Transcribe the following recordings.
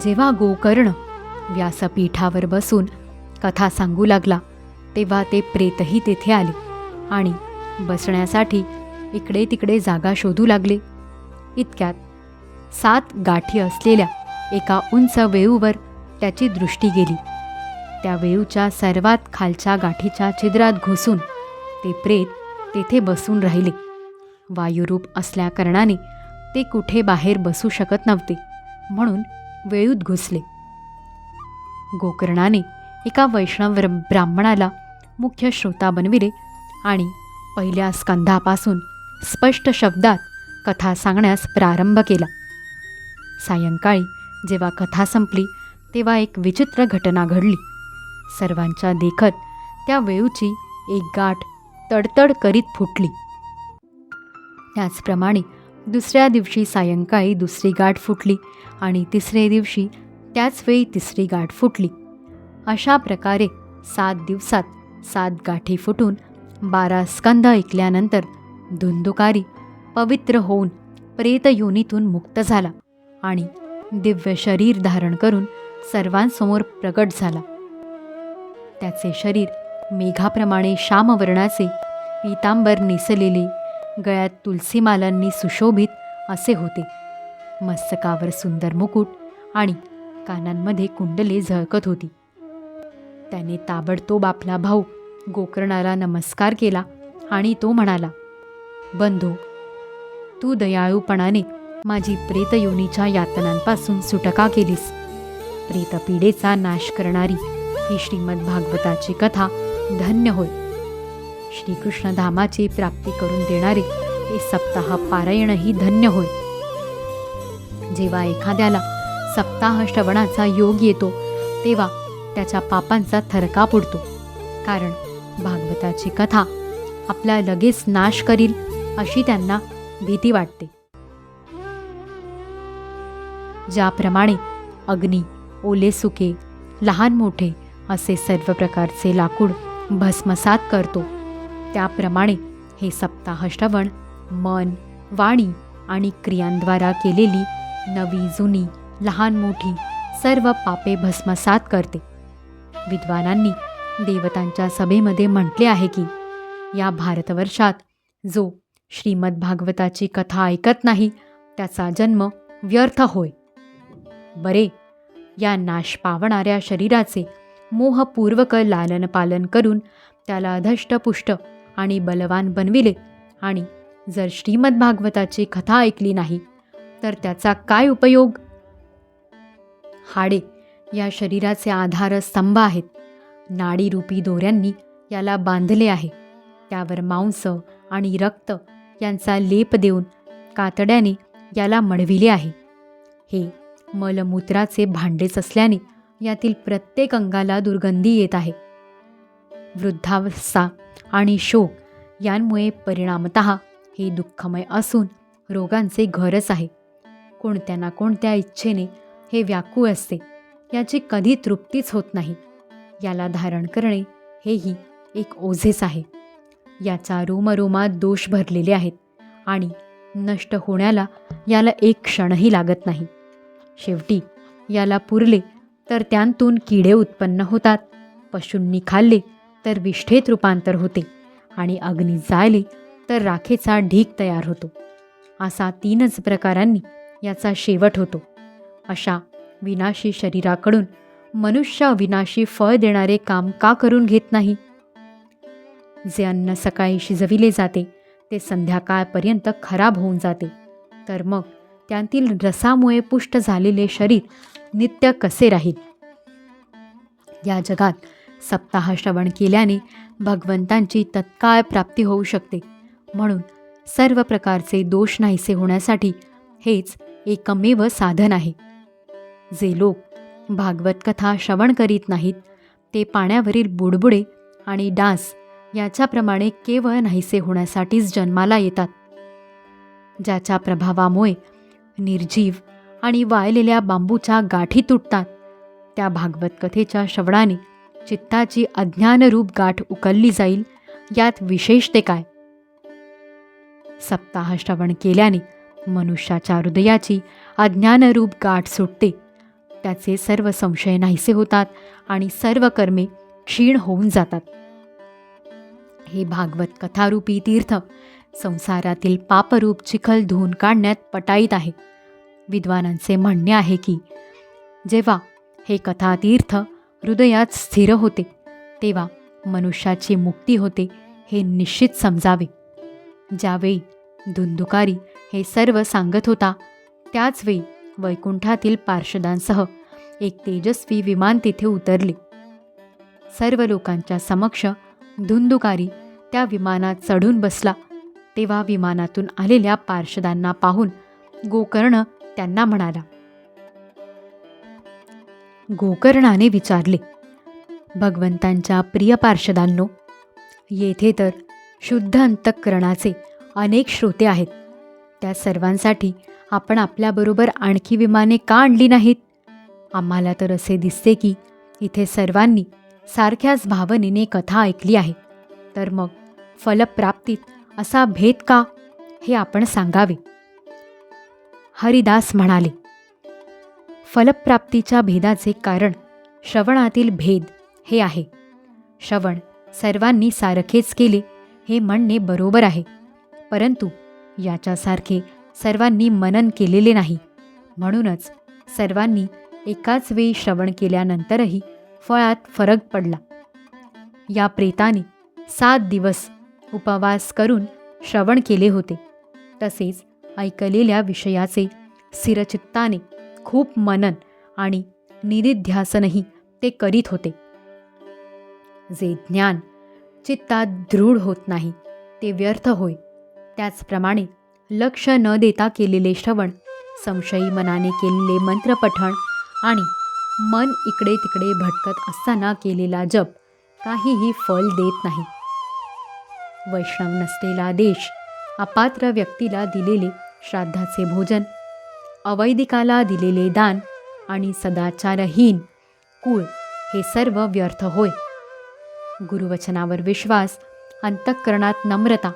जेव्हा गोकर्ण व्यासपीठावर बसून कथा सांगू लागला तेव्हा ते प्रेतही तेथे आले आणि बसण्यासाठी इकडे तिकडे जागा शोधू लागले. इतक्यात 7 गाठी असलेल्या एका उंच वेऊवर त्याची दृष्टी गेली. त्या वेऊच्या सर्वात खालच्या गाठीच्या छिद्रात घुसून ते प्रेत तेथे बसून राहिले. वायुरूप असल्याकारणाने ते कुठे बाहेर बसू शकत नव्हते, म्हणून वेळूत घुसले. गोकर्णाने एका वैष्णव ब्राह्मणाला मुख्य श्रोता बनविले आणि पहिल्या स्कंधापासून स्पष्ट शब्दात कथा सांगण्यास प्रारंभ केला. सायंकाळी जेव्हा कथा संपली तेव्हा एक विचित्र घटना घडली. सर्वांच्या देखत त्या वेळूची एक गाठ तडतड करीत फुटली. त्याचप्रमाणे दुसऱ्या दिवशी सायंकाळी दुसरी गाठ फुटली आणि तिसऱ्या दिवशी त्याच वेळी तिसरी गाठ फुटली. अशा प्रकारे 7 दिवसात 7 गाठी फुटून 12 स्कंध ऐकल्यानंतर धुंदुकारी पवित्र होऊन प्रेतयोनीतून मुक्त झाला आणि दिव्य शरीर धारण करून सर्वांसमोर प्रकट झाला. त्याचे शरीर मेघाप्रमाणे श्यामवर्णाचे, पीतांबर नेसलेले, गळ्यात तुलसीमालांनी सुशोभित असे होते. मस्तकावर सुंदर मुकुट आणि कानांमध्ये कुंडले झळकत होती. त्याने ताबडतोब आपला भाऊ गोकर्णाला नमस्कार केला आणि तो म्हणाला, बंधू, तू दयाळूपणाने माझी प्रेतयोनीच्या यातनांपासून सुटका केलीस. प्रेतपीडेचा नाश करणारी ही श्रीमद्भागवताची कथा धन्य होय. श्रीकृष्ण धामाची प्राप्ती करून देणारे हे सप्ताह पारायणही धन्य होय. जेव्हा एखाद्याला सप्ताह श्रवणाचा योग येतो तेव्हा त्याच्या पापांचा थरकाप उडतो, कारण भागवताची कथा आपला लगेच नाश करील अशी त्यांना भीती वाटते. ज्याप्रमाणे अग्नी, ओले सुके, लहान मोठे असे सर्व प्रकारचे लाकूड भस्मसात करतो, त्याप्रमाणे हे सप्ताह श्रवण मन, वाणी आणि क्रियांद्वारा केलेली नवी जुनी लहान मोठी सर्व पापे भस्मसात करते. विद्वानांनी देवतांच्या सभेमध्ये म्हटले आहे की या भारतवर्षात जो श्रीमद्भागवताची कथा ऐकत नाही त्याचा जन्म व्यर्थ होय. बरे, या नाश पावणाऱ्या शरीराचे मोहपूर्वक लालन पालन करून त्याला धष्टपुष्ट आणि बलवान बनविले आणि जर श्रीमद्भागवताची कथा ऐकली नाही तर त्याचा काय उपयोग? हाडे या शरीराचे आधारस्तंभ आहेत. नाडीरूपी दोऱ्यांनी याला बांधले आहे. त्यावर मांस आणि रक्त यांचा लेप देऊन कातड्याने याला मढविले आहे. हे मलमूत्राचे भांडेच असल्याने यातील प्रत्येक अंगाला दुर्गंधी येत आहे. वृद्धावस्था आणि शोक यांमुळे परिणामतः हे दुःखमय असून रोगांचे घरच आहे. कोणत्या ना कोणत्या इच्छेने हे व्याकुळ असते, याची कधी तृप्तीच होत नाही. याला धारण करणे हेही एक ओझेच आहे. याचा रोमरोमात दोष भरलेले आहेत आणि नष्ट होण्याला याला एक क्षणही लागत नाही. शेवटी याला पुरले तर त्यांतून किडे उत्पन्न होतात, पशूंनी खाल्ले तर विष्ठेत रूपांतर होते आणि अग्नी जाळले तर राखेचा ढीग तयार होतो. असा 3च प्रकारांनी याचा शेवट होतो. अशा विनाशी शरीराकडून मनुष्य अविनाशी फळ देणारे काम का करून घेत नाही? जे अन्न सकाळी शिजविले जाते ते संध्याकाळपर्यंत खराब होऊन जाते, तर मग त्यातील रसामुळे पुष्ट झालेले शरीर नित्य कसे राहील? या जगात सप्ताह श्रवण केल्याने भगवंतांची तत्काळ प्राप्ती होऊ शकते. म्हणून सर्व प्रकारचे दोष नाहीसे होण्यासाठी हेच एकमेव साधन आहे. जे लोक भागवत कथा श्रवण करीत नाहीत ते पाण्यावरील बुडबुडे आणि डास याच्याप्रमाणे केवळ नाहीसे होण्यासाठीच जन्माला येतात. ज्याच्या प्रभावामुळे निर्जीव आणि वाळलेल्या बांबूच्या गाठी तुटतात, त्या भागवत कथेच्या श्रवणाने चित्ताची अज्ञानरूप गाठ उकलली जाईल. यात विशेष ते काय? सप्ताह श्रवण केल्याने मनुष्याच्या हृदयाची अज्ञानरूप गाठ सुटते. त्याचे सर्व संशय नाहीसे होतात आणि सर्व कर्मे क्षीण होऊन जातात. हे भागवत कथारूपी तीर्थ संसारातील पापरूप चिखल धुवून काढण्यात पटाईत आहे. विद्वानांचे म्हणणे आहे की जेव्हा हे कथातीर्थ हृदयात स्थिर होते तेव्हा मनुष्याची मुक्ती होते हे निश्चित समजावे. ज्यावेळी धुंदुकारी हे सर्व सांगत होता त्याचवेळी वैकुंठातील पार्षदांसह एक तेजस्वी विमान तिथे उतरले. सर्व लोकांच्या समक्ष धुंदुकारी त्या विमानात चढून बसला. तेव्हा विमानातून आलेल्या पार्षदांना पाहून गोकर्ण त्यांना म्हणाला. गोकर्णाने विचारले, भगवंतांच्या प्रिय पार्षदांनो, येथे तर शुद्ध अंतःकरणाचे अनेक श्रोते आहेत. त्या सर्वांसाठी आपण आपल्याबरोबर आणखी विमाने का आणली नाहीत? आम्हाला तर असे दिसते की इथे सर्वांनी सारख्याच भावनेने कथा ऐकली आहे. तर मग फलप्राप्तीत असा भेद का, हे आपण सांगावे. हरिदास म्हणाले, फलप्राप्तीच्या भेदाचे कारण श्रवणातील भेद हे आहे. श्रवण सर्वांनी सारखेच केले हे म्हणणे बरोबर आहे, परंतु याच्यासारखे सर्वांनी मनन केलेले नाही. म्हणूनच सर्वांनी एकाच वेळी श्रवण केल्यानंतरही फळात फरक पडला. या प्रेताने 7 दिवस उपवास करून श्रवण केले होते. तसेच ऐकलेल्या विषयाचे स्थिरचित्ताने खूप मनन आणि निदिध्यासनही ते करीत होते. जे ज्ञान चित्तात दृढ होत नाही ते व्यर्थ होय. त्याचप्रमाणे लक्ष न देता केलेले श्रवण, संशयी मनाने केलेले मंत्रपठण आणि मन इकडे तिकडे भटकत असताना केलेला जप काहीही फल देत नाही. वैष्णव नसलेला देश, अपात्र व्यक्तीला दिलेले श्राद्धाचे भोजन, अवैदिकाला दिलेले दान आणि सदाचारहीन कुळ हे सर्व व्यर्थ होय. गुरुवचनावर विश्वास, अंतःकरणात नम्रता,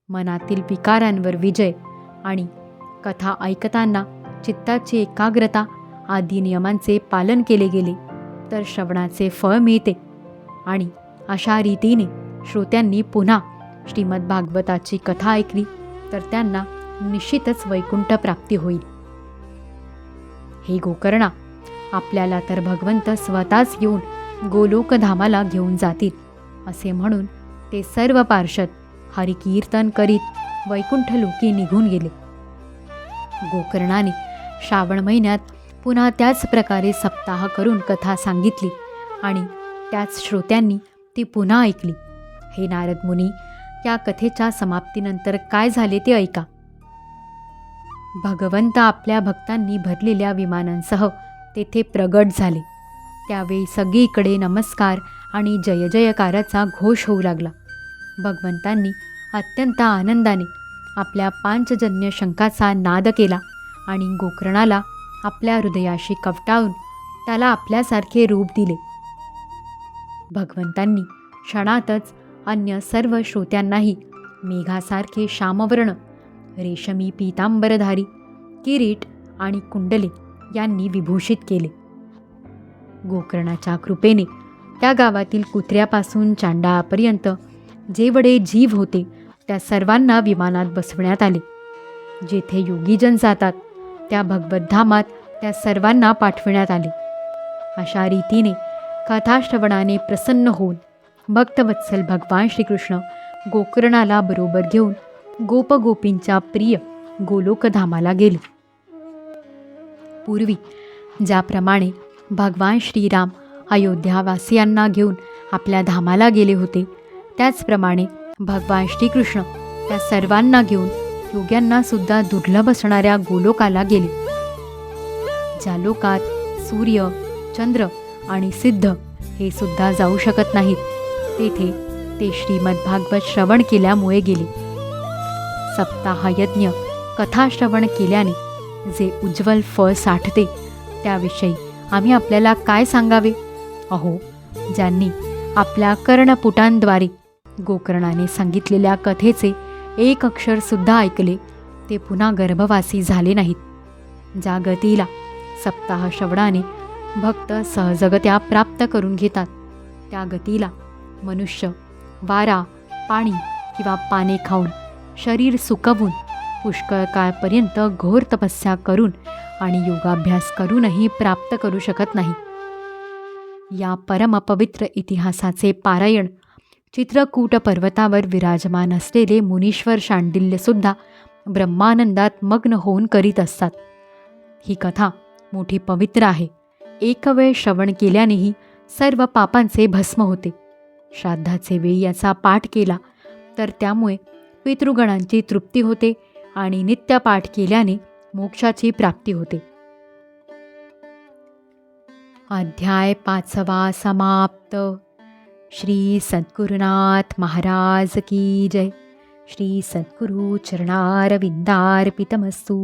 मनातील विकारांवर विजय आणि कथा ऐकताना चित्ताची एकाग्रता आदी नियमांचे पालन केले गेले तर श्रवणाचे फळ मिळते. आणि अशा रीतीने श्रोत्यांनी पुन्हा श्रीमद भागवताची कथा ऐकली तर त्यांना निश्चितच वैकुंठ प्राप्ती होईल. हे गोकर्णा, आपल्याला तर भगवंत स्वतःच येऊन गोलोकधामाला घेऊन जातील असे म्हणून ते सर्व पार्षद हरिकीर्तन करीत वैकुंठलोकी निघून गेले. गोकर्णाने श्रावण महिन्यात पुन्हा त्याच प्रकारे सप्ताह करून कथा सांगितली आणि त्याच श्रोत्यांनी ती पुन्हा ऐकली. हे नारद मुनी, या कथेच्या समाप्तीनंतर काय झाले ते ऐका. भगवंत आपल्या भक्तांनी भरलेल्या विमानांसह तेथे प्रगट झाले. त्यावेळी सगळीकडे नमस्कार आणि जय जयकाराचा घोष होऊ लागला. भगवंतांनी अत्यंत आनंदाने आपल्या पांचजन्य शंखाचा नाद केला आणि गोकर्णाला आपल्या हृदयाशी कवटाळून त्याला आपल्यासारखे रूप दिले. भगवंतांनी क्षणातच अन्य सर्व श्रोत्यांनाही मेघासारखे श्यामवर्ण, रेशमी पीतांबरधारी, किरीट आणि कुंडले यांनी विभूषित केले. गोकर्णाच्या कृपेने त्या गावातील कुत्र्यापासून चांडाळापर्यंत जेवढे जीव होते त्या सर्वांना विमानात बसवण्यात आले. जेथे योगीजन जातात त्या भगवद्धामात त्या सर्वांना पाठविण्यात आले. अशा रीतीने कथाश्रवणाने प्रसन्न होऊन भक्तवत्सल भगवान श्रीकृष्ण गोकर्णाला बरोबर घेऊन गोपगोपींच्या प्रिय गोलोकधामाला गेले. पूर्वी ज्याप्रमाणे भगवान श्रीराम अयोध्यावासियांना घेऊन आपल्या धामाला गेले होते त्याचप्रमाणे भगवान श्रीकृष्ण त्या सर्वांना घेऊन योग्यांना सुद्धा दुर्लभ असणाऱ्या गोलोकाला गेले. ज्या लोकात सूर्य, चंद्र आणि सिद्ध हे सुद्धा जाऊ शकत नाहीत तेथे ते श्रीमद भागवत श्रवण केल्यामुळे गेले. सप्ताह यज्ञ कथाश्रवण केल्याने जे उज्ज्वल फळ साठते त्याविषयी आम्ही आपल्याला काय सांगावे. अहो, ज्यांनी आपल्या कर्णपुटांद्वारे गोकर्णाने सांगितलेल्या कथेचे एक अक्षरसुद्धा ऐकले ते पुन्हा गर्भवासी झाले नाहीत. ज्या गतीला सप्ताह श्रवणाने भक्त सहजगत्या प्राप्त करून घेतात. त्या गतीला मनुष्य वारा, पाणी किंवा पाने खाऊन, शरीर सुकवून, पुष्कळ काळपर्यंत घोर तपस्या करून आणि योगाभ्यास करूनही प्राप्त करू शकत नाही. या परमपवित्र इतिहासाचे पारायण चित्रकूट पर्वतावर विराजमान असलेले मुनीश्वर शांडिल्यसुद्धा ब्रह्मानंदात मग्न होऊन करीत असतात. ही कथा मोठी पवित्र आहे. एक वेळ श्रवण केल्यानेही सर्व पापांचे भस्म होते. श्राद्धाचे वेळी याचा पाठ केला तर त्यामुळे पितृगणांची तृप्ती होते आणि नित्यपाठ केल्याने मोक्षाची प्राप्ती होते. अध्याय 5 समाप्त. श्री सद्गुरुनाथ महाराज की जय. श्री सद्गुरु चरणारविंदार्पितमस्तु.